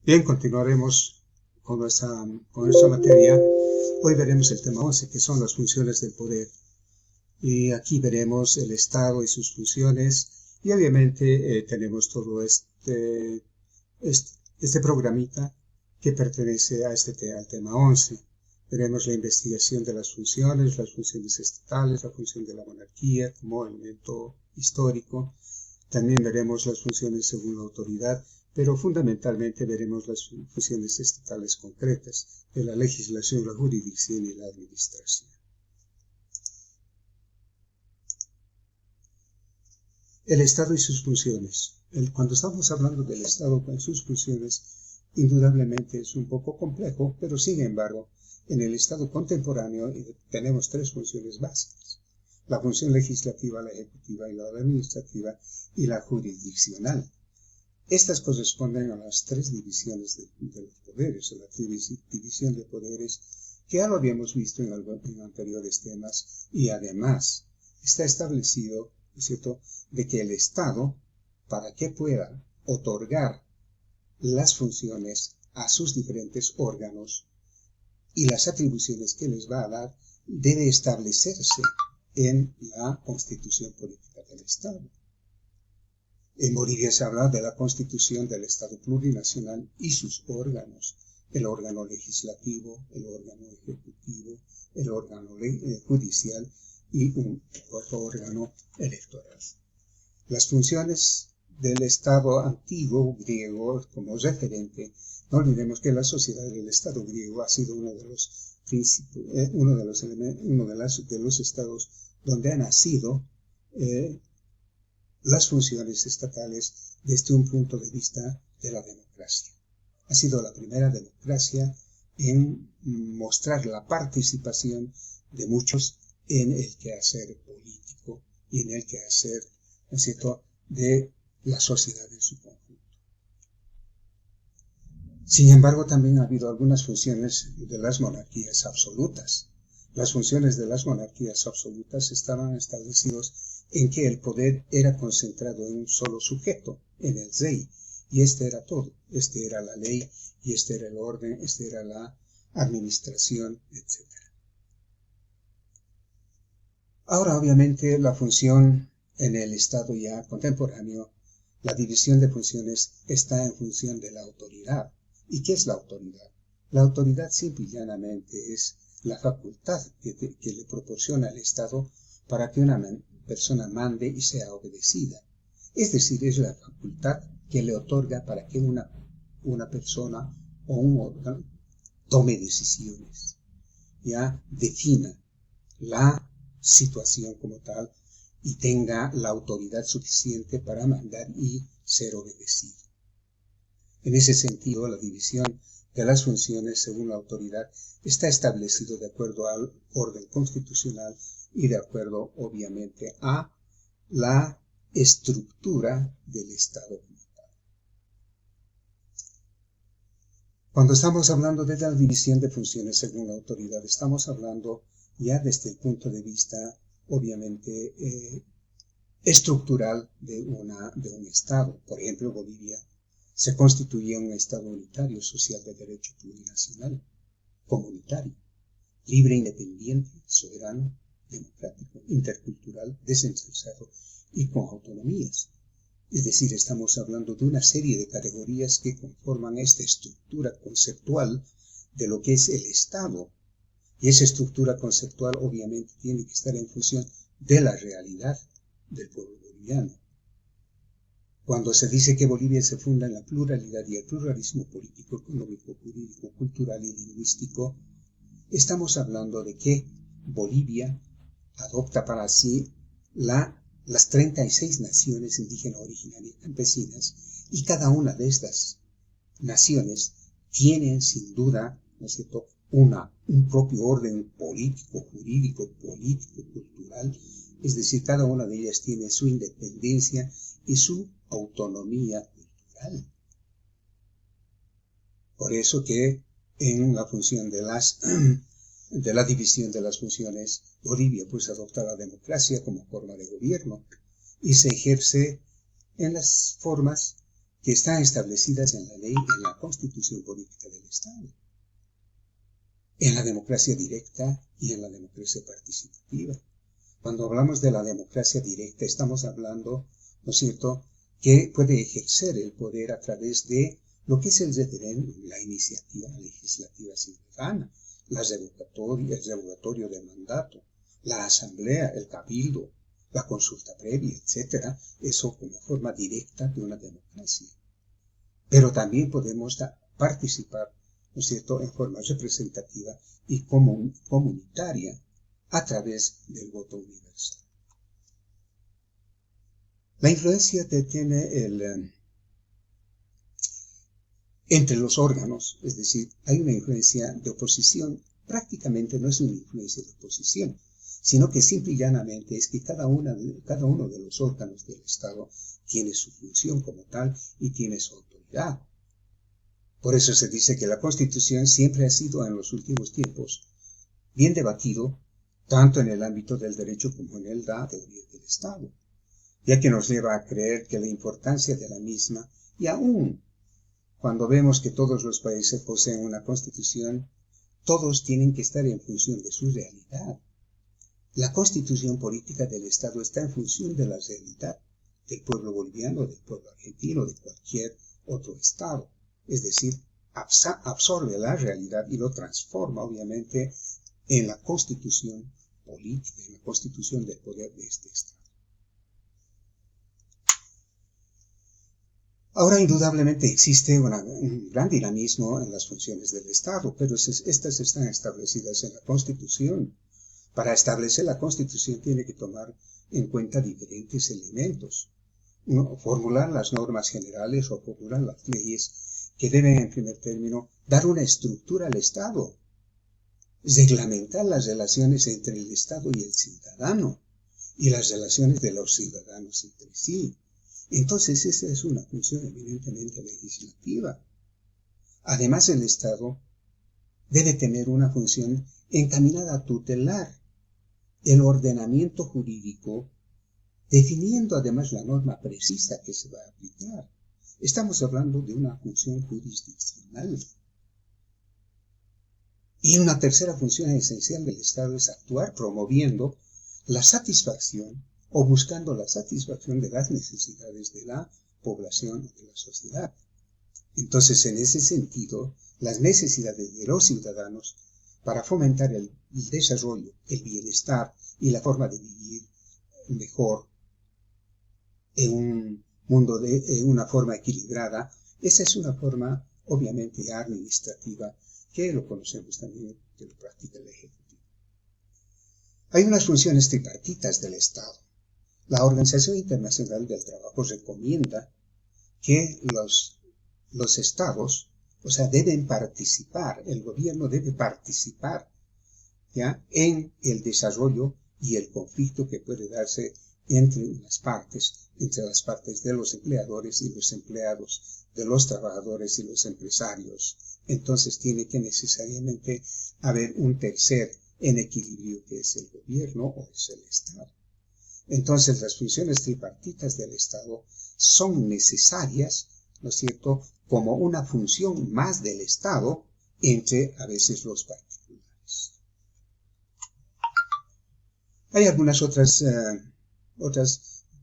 Bien, continuaremos con esta materia. Hoy veremos el tema 11, que son las funciones del poder. Y aquí veremos el Estado y sus funciones. Y obviamente tenemos todo este programita que pertenece al tema 11. Veremos la investigación de las funciones estatales, la función de la monarquía como elemento histórico. También veremos las funciones según la autoridad, pero fundamentalmente veremos las funciones estatales concretas de la legislación, la jurisdicción y la administración. El Estado y sus funciones. Cuando estamos hablando del Estado con sus funciones, indudablemente es un poco complejo, pero sin embargo, en el Estado contemporáneo tenemos tres funciones básicas: la función legislativa, la ejecutiva y la administrativa, y la jurisdiccional. Estas corresponden a las tres divisiones de los poderes, a la división de poderes, que ya lo habíamos visto en anteriores temas, y además está establecido, ¿no es cierto?, de que el Estado, para que pueda otorgar las funciones a sus diferentes órganos y las atribuciones que les va a dar, debe establecerse en la Constitución Política del Estado. En Bolivia se habla de la Constitución del Estado Plurinacional y sus órganos: el órgano legislativo, el órgano ejecutivo, el órgano judicial y un cuarto órgano electoral. Las funciones del Estado antiguo griego como referente. No olvidemos que la sociedad del Estado griego ha sido uno de los estados donde han nacido las funciones estatales desde un punto de vista de la democracia. Ha sido la primera democracia en mostrar la participación de muchos en el quehacer político y en el quehacer, ¿no es cierto?, de la sociedad en su conjunto. Sin embargo, también ha habido algunas funciones de las monarquías absolutas. Las funciones de las monarquías absolutas estaban establecidas en que el poder era concentrado en un solo sujeto, en el rey, y este era todo. Este era la ley, y este era el orden, este era la administración, etc. Ahora, obviamente, la función en el Estado ya contemporáneo, la división de funciones está en función de la autoridad. ¿Y qué es la autoridad? La autoridad simple y llanamente es la facultad que le proporciona el Estado para que una persona mande y sea obedecida. Es decir, es la facultad que le otorga para que una persona o un órgano tome decisiones, ya defina la situación como tal y tenga la autoridad suficiente para mandar y ser obedecido. En ese sentido, la división de las funciones según la autoridad está establecido de acuerdo al orden constitucional y de acuerdo, obviamente, a la estructura del Estado como tal. Cuando estamos hablando de la división de funciones según la autoridad, estamos hablando ya desde el punto de vista, obviamente, estructural de un Estado. Por ejemplo, Bolivia se constituía un Estado unitario, social, de derecho plurinacional, comunitario, libre, independiente, soberano, democrático, intercultural, descentralizado y con autonomías. Es decir, estamos hablando de una serie de categorías que conforman esta estructura conceptual de lo que es el Estado. Y esa estructura conceptual obviamente tiene que estar en función de la realidad del pueblo boliviano. Cuando se dice que Bolivia se funda en la pluralidad y el pluralismo político, económico, jurídico, cultural y lingüístico, estamos hablando de que Bolivia adopta para sí las 36 naciones indígenas originarias campesinas, y cada una de estas naciones tienen sin duda, ¿no es cierto?, un propio orden político, jurídico, cultural. Es decir, cada una de ellas tiene su independencia y su autonomía cultural. Por eso que en la función de la división de las funciones, Bolivia pues adopta la democracia como forma de gobierno y se ejerce en las formas que están establecidas en la ley, en la Constitución Política del Estado, en la democracia directa y en la democracia participativa. Cuando hablamos de la democracia directa, estamos hablando, ¿no es cierto?, que puede ejercer el poder a través de lo que es el referéndum, la iniciativa legislativa ciudadana, el revocatorio de mandato, la asamblea, el cabildo, la consulta previa, etc. Eso como forma directa de una democracia. Pero también podemos participar, ¿no es cierto?, en forma representativa y comunitaria a través del voto universal. La influencia que tiene entre los órganos, es decir, hay una influencia de oposición, prácticamente no es una influencia de oposición, sino que simple y llanamente es que cada uno de los órganos del Estado tiene su función como tal y tiene su autoridad. Por eso se dice que la Constitución siempre ha sido en los últimos tiempos bien debatido, tanto en el ámbito del derecho como en el del Estado, ya que nos lleva a creer que la importancia de la misma, y aún cuando vemos que todos los países poseen una Constitución, todos tienen que estar en función de su realidad. La Constitución Política del Estado está en función de la realidad del pueblo boliviano, del pueblo argentino, de cualquier otro Estado. Es decir, absorbe la realidad y lo transforma, obviamente, en la Constitución política, en la Constitución del poder de este Estado. Ahora, indudablemente, existe un gran dinamismo en las funciones del Estado, pero estas están establecidas en la Constitución. Para establecer la Constitución tiene que tomar en cuenta diferentes elementos, ¿no? Formular las normas generales o formular las leyes que deben, en primer término, dar una estructura al Estado, reglamentar las relaciones entre el Estado y el ciudadano y las relaciones de los ciudadanos entre sí. Entonces, esa es una función eminentemente legislativa. Además, el Estado debe tener una función encaminada a tutelar el ordenamiento jurídico, definiendo además la norma precisa que se va a aplicar. Estamos hablando de una función jurisdiccional. Y una tercera función esencial del Estado es actuar promoviendo la satisfacción o buscando la satisfacción de las necesidades de la población o de la sociedad. Entonces, en ese sentido, las necesidades de los ciudadanos para fomentar el desarrollo, el bienestar y la forma de vivir mejor en un mundo de una forma equilibrada, esa es una forma obviamente administrativa que lo conocemos también, que lo practica el Ejecutivo. Hay unas funciones tripartitas del Estado. La Organización Internacional del Trabajo recomienda que los estados, deben participar, el gobierno debe participar, ¿ya?, en el desarrollo y el conflicto que puede darse entre las partes de los empleadores y los empleados, de los trabajadores y los empresarios. Entonces tiene que necesariamente haber un tercer en equilibrio, que es el gobierno o es el Estado. Entonces las funciones tripartitas del Estado son necesarias, ¿no es cierto?, como una función más del Estado entre a veces los particulares. Hay algunas otras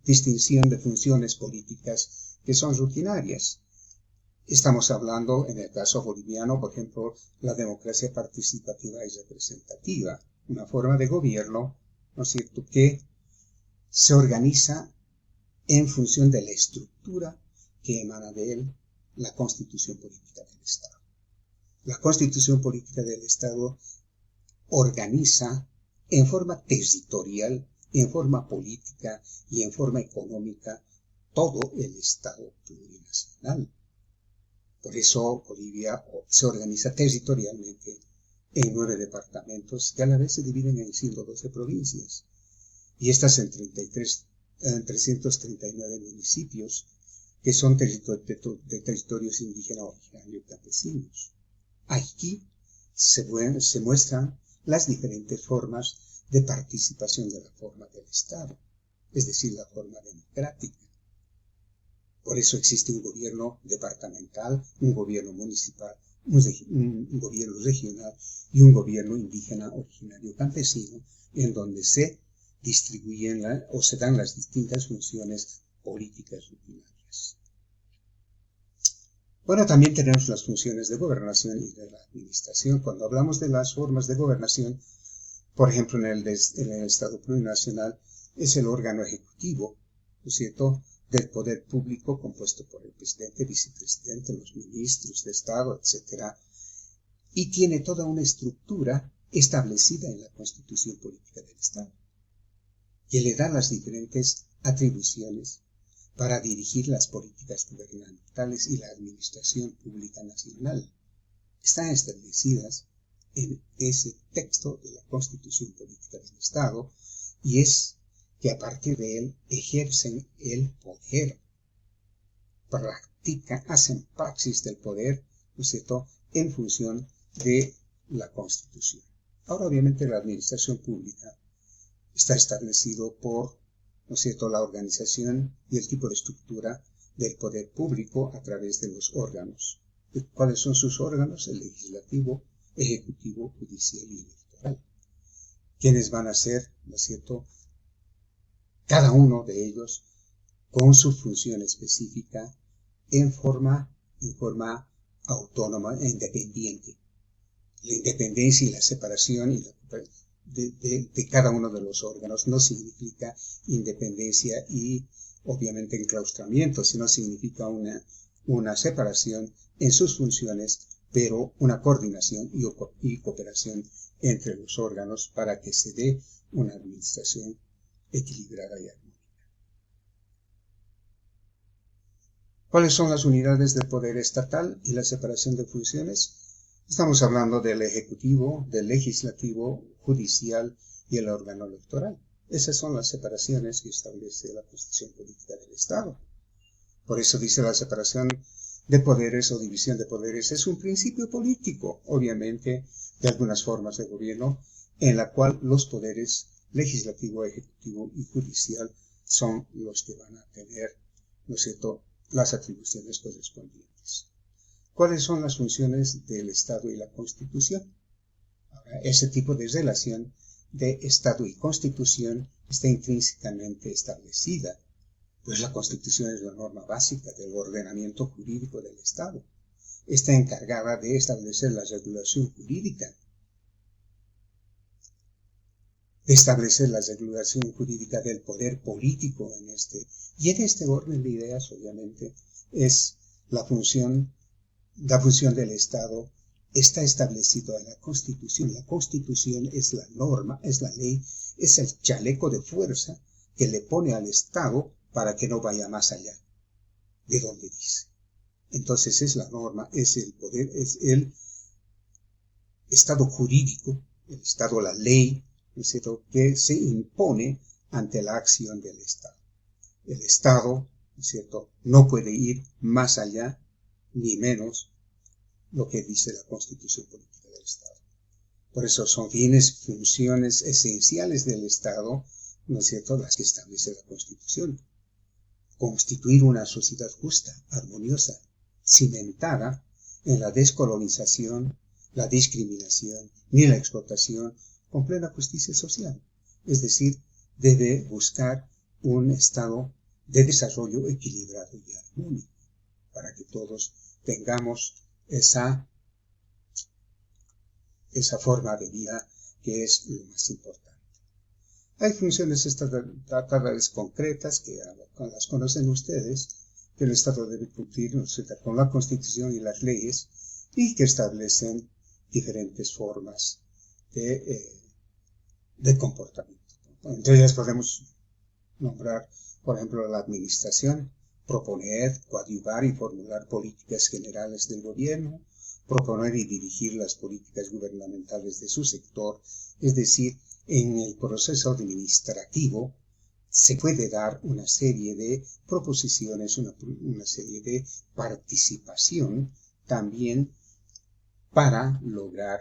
distinciones de funciones políticas que son rutinarias. Estamos hablando, en el caso boliviano, por ejemplo, la democracia participativa y representativa, una forma de gobierno, ¿no es cierto?, que se organiza en función de la estructura que emana de él la Constitución Política del Estado. La Constitución Política del Estado organiza en forma territorial, en forma política y en forma económica todo el Estado plurinacional. Por eso Bolivia se organiza territorialmente en 9 departamentos que a la vez se dividen en 112 provincias. Y estas en 339 municipios que son de territorios indígenas originarios campesinos. Aquí se muestran las diferentes formas de participación de la forma del Estado, es decir, la forma democrática. Por eso existe un gobierno departamental, un gobierno municipal, un gobierno regional y un gobierno indígena originario campesino, en donde se distribuyen o se dan las distintas funciones políticas rutinarias. Bueno, también tenemos las funciones de gobernación y de la administración. Cuando hablamos de las formas de gobernación, por ejemplo, en el Estado plurinacional, es el órgano ejecutivo, ¿no es cierto?, del poder público compuesto por el presidente, vicepresidente, los ministros de Estado, etc. Y tiene toda una estructura establecida en la Constitución Política del Estado, que le da las diferentes atribuciones para dirigir las políticas gubernamentales y la administración pública nacional. Están establecidas en ese texto de la Constitución Política del Estado, y es que a partir de él ejercen el poder, hacen praxis del poder, ¿no es cierto?, en función de la Constitución. Ahora, obviamente, la administración pública está establecido por, ¿no es cierto?, la organización y el tipo de estructura del poder público a través de los órganos. ¿Cuáles son sus órganos? El legislativo, ejecutivo, judicial y electoral. ¿Quiénes van a ser, ¿no es cierto?, cada uno de ellos con su función específica en forma autónoma e independiente. La independencia y la separación de cada uno de los órganos no significa independencia y obviamente enclaustramiento, sino significa una separación en sus funciones, pero una coordinación y cooperación entre los órganos para que se dé una administración equilibrada y armónica. ¿Cuáles son las unidades del poder estatal y la separación de funciones? Estamos hablando del ejecutivo, del legislativo, judicial y el órgano electoral. Esas son las separaciones que establece la Constitución Política del Estado. Por eso dice la separación de poderes o división de poderes es un principio político, obviamente, de algunas formas de gobierno, en la cual los poderes legislativo, ejecutivo y judicial son los que van a tener, ¿no es cierto?, las atribuciones correspondientes. ¿Cuáles son las funciones del Estado y la Constitución? Ahora, ese tipo de relación de Estado y Constitución está intrínsecamente establecida, pues la Constitución es la norma básica del ordenamiento jurídico del Estado. Está encargada de establecer la regulación jurídica, del poder político y en este orden de ideas, obviamente, es la función del Estado está establecido en la Constitución. La Constitución es la norma, es la ley, es el chaleco de fuerza que le pone al Estado para que no vaya más allá de donde dice. Entonces es la norma, es el poder, es el Estado jurídico, el Estado, la ley, ¿no es cierto?, que se impone ante la acción del Estado. El Estado, ¿no es cierto?, no puede ir más allá ni menos lo que dice la Constitución Política del Estado. Por eso son funciones esenciales del Estado, ¿no es cierto?, las que establece la Constitución. Constituir una sociedad justa, armoniosa, cimentada en la descolonización, la discriminación ni la explotación, con plena justicia social. Es decir, debe buscar un estado de desarrollo equilibrado y armónico, para que todos tengamos esa forma de vida que es lo más importante. Hay funciones estatales concretas que las conocen ustedes, que el Estado debe cumplir, ¿no es cierto?, con la Constitución y las leyes, y que establecen diferentes formas de comportamiento. Entre ellas podemos nombrar, por ejemplo, la administración, proponer, coadyuvar y formular políticas generales del gobierno, proponer y dirigir las políticas gubernamentales de su sector, es decir, en el proceso administrativo se puede dar una serie de proposiciones, una serie de participación también para lograr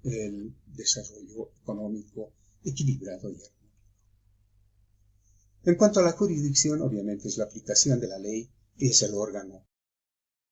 el desarrollo económico equilibrado y armónico. En cuanto a la jurisdicción, obviamente es la aplicación de la ley y es el órgano